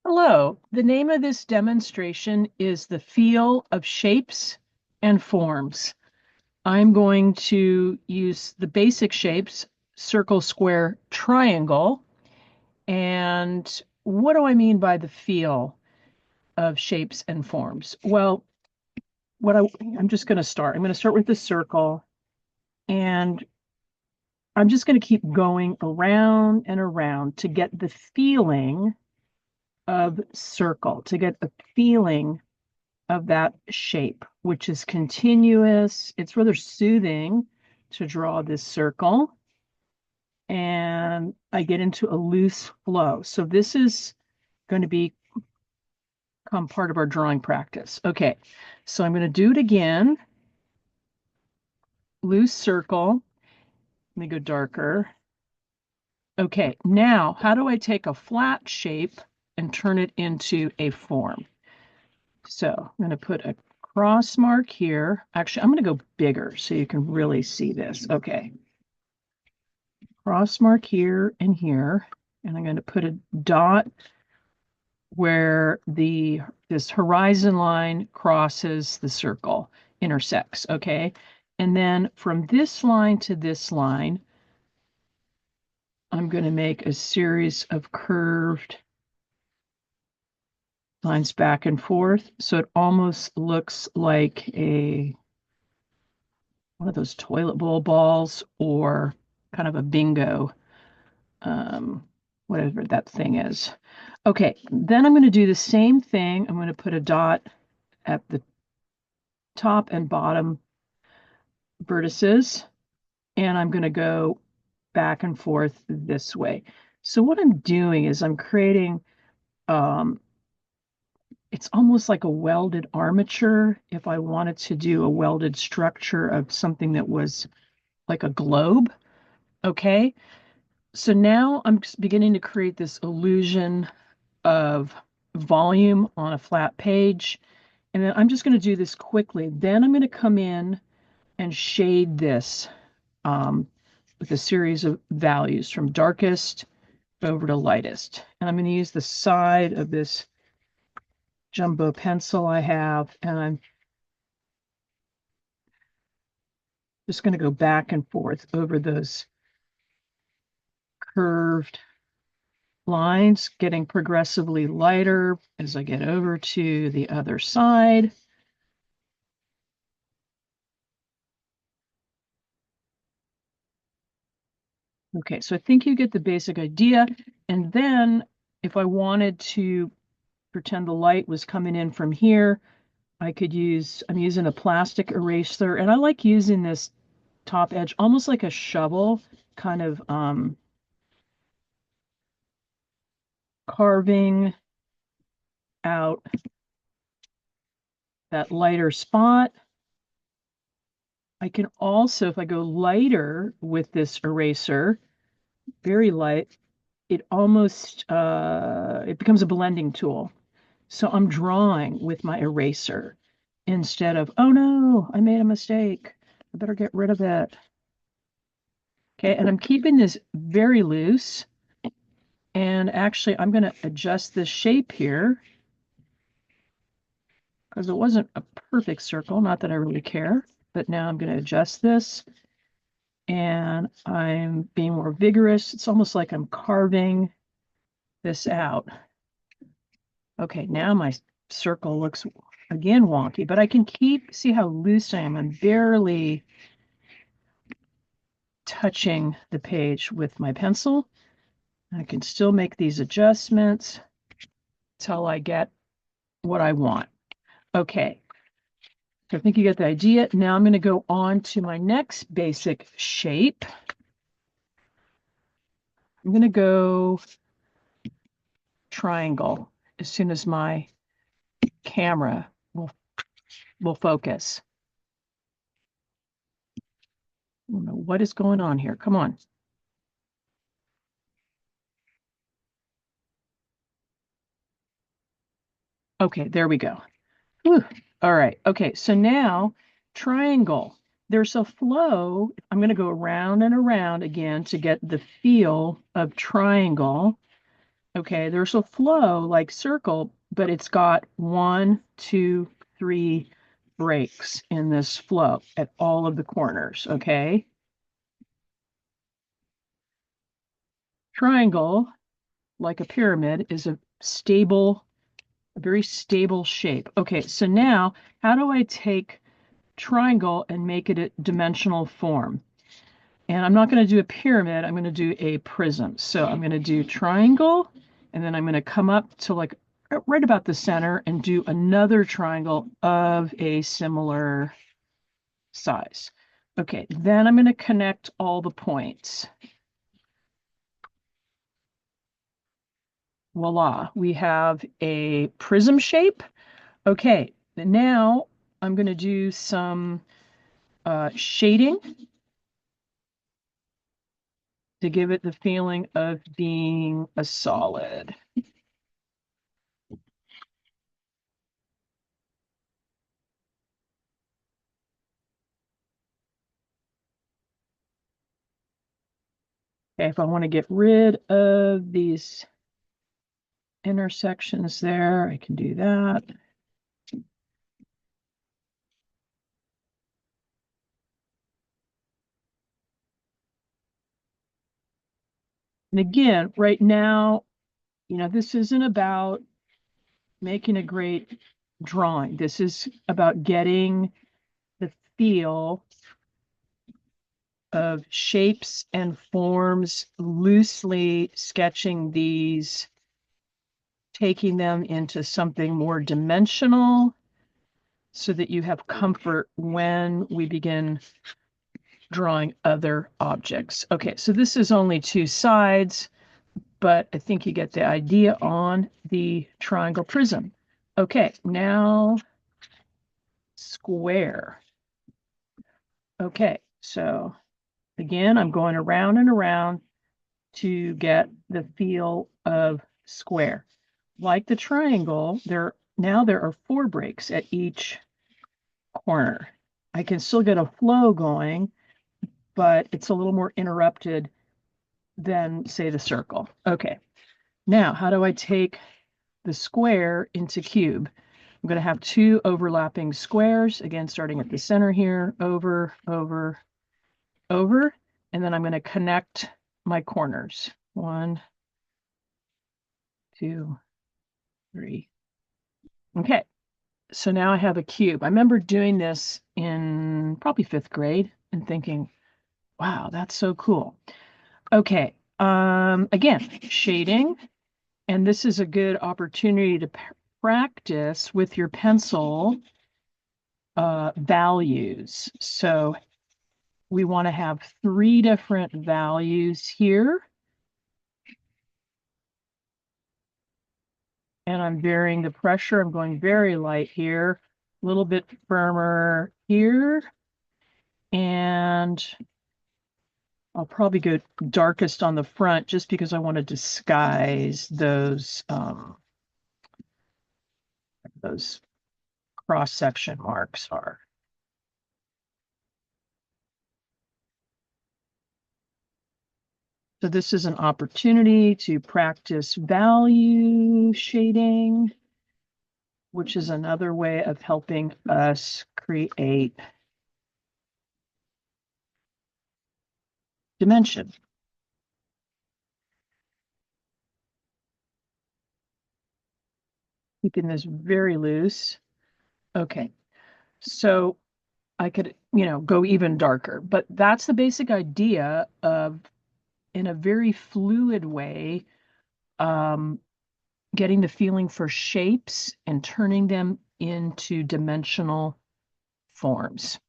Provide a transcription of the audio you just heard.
Hello, the name of this demonstration is the feel of shapes and forms. I'm going to use the basic shapes, circle, square, triangle. And what do I mean by the feel of shapes and forms? Well, I'm just going to start. I'm going to start with the circle, and I'm just going to keep going around and around to get the feeling of circle, to get the feeling of that shape, which is continuous. It's rather soothing to draw this circle. And I get into a loose flow. So this is going to become part of our drawing practice. Okay, so I'm going to do it again. Loose circle. Let me go darker. Okay, now how do I take a flat shape and turn it into a form? So I'm going to put a cross mark here. Actually, I'm going to go bigger so you can really see this. Okay. Cross mark here and here. And I'm going to put a dot where this horizon line crosses the circle, intersects. Okay. And then from this line to this line, I'm going to make a series of curved lines back and forth. So it almost looks like one of those toilet bowl balls or kind of a bingo, whatever that thing is. Okay, then I'm going to do the same thing. I'm going to put a dot at the top and bottom vertices, and I'm going to go back and forth this way. So what I'm doing is I'm creating, um, it's almost like a welded armature if I wanted to do a welded structure of something that was like a globe. Okay, so now I'm beginning to create this illusion of volume on a flat page. And then I'm just going to do this quickly. Then I'm going to come in and shade this with a series of values from darkest over to lightest. And I'm going to use the side of this jumbo pencil I have, and I'm just going to go back and forth over those curved lines, getting progressively lighter as I get over to the other side. Okay, so I think you get the basic idea. And then if I wanted to pretend the light was coming in from here, I'm using a plastic eraser, and I like using this top edge almost like a shovel, kind of carving out that lighter spot. I can also, if I go lighter with this eraser, very light, it becomes a blending tool. So I'm drawing with my eraser instead of, oh no, I made a mistake. I better get rid of it. Okay, and I'm keeping this very loose. And actually, I'm going to adjust this shape here because it wasn't a perfect circle. Not that I really care, but now I'm going to adjust this. And I'm being more vigorous. It's almost like I'm carving this out. Okay, now my circle looks again wonky, but I can see how loose I am. I'm barely touching the page with my pencil. I can still make these adjustments till I get what I want. Okay, so I think you get the idea. Now I'm going to go on to my next basic shape. I'm going to go triangle as soon as my camera will focus. I don't know what is going on here. Come on. Okay, there we go. Whew. All right. Okay, so now triangle. There's a flow. I'm going to go around and around again to get the feel of triangle. Okay, there's a flow like circle, but it's got 1, 2, 3 breaks in this flow at all of the corners. Okay. Triangle, like a pyramid, is a very stable shape. Okay, so now how do I take triangle and make it a dimensional form? And I'm not going to do a pyramid, I'm going to do a prism. So I'm going to do triangle, and then I'm going to come up to like right about the center and do another triangle of a similar size. Okay, then I'm going to connect all the points. Voila, we have a prism shape. Okay, now I'm going to do some shading to give it the feeling of being a solid. Okay, if I want to get rid of these intersections there, I can do that. And again, right now, this isn't about making a great drawing. This is about getting the feel of shapes and forms, loosely sketching these, taking them into something more dimensional so that you have comfort when we begin drawing other objects. Okay, so this is only two sides, but I think you get the idea on the triangle prism. Okay, now square. Okay, so again, I'm going around and around to get the feel of square. Like the triangle, there are 4 breaks at each corner. I can still get a flow going, but it's a little more interrupted than, say, the circle. Okay, now how do I take the square into cube? I'm going to have 2 overlapping squares, again, starting at the center here, over, over, over, and then I'm going to connect my corners. 1, 2, 3. Okay, so now I have a cube. I remember doing this in probably 5th grade and thinking, wow, that's so cool. Okay, again, shading, and this is a good opportunity to practice with your pencil values. So we want to have 3 different values here. And I'm varying the pressure. I'm going very light here, a little bit firmer here. And I'll probably go darkest on the front just because I want to disguise those cross-section marks are. So this is an opportunity to practice value shading, which is another way of helping us create dimension. Keeping this very loose. Okay, so I could, go even darker, but that's the basic idea of, in a very fluid way, getting the feeling for shapes and turning them into dimensional forms.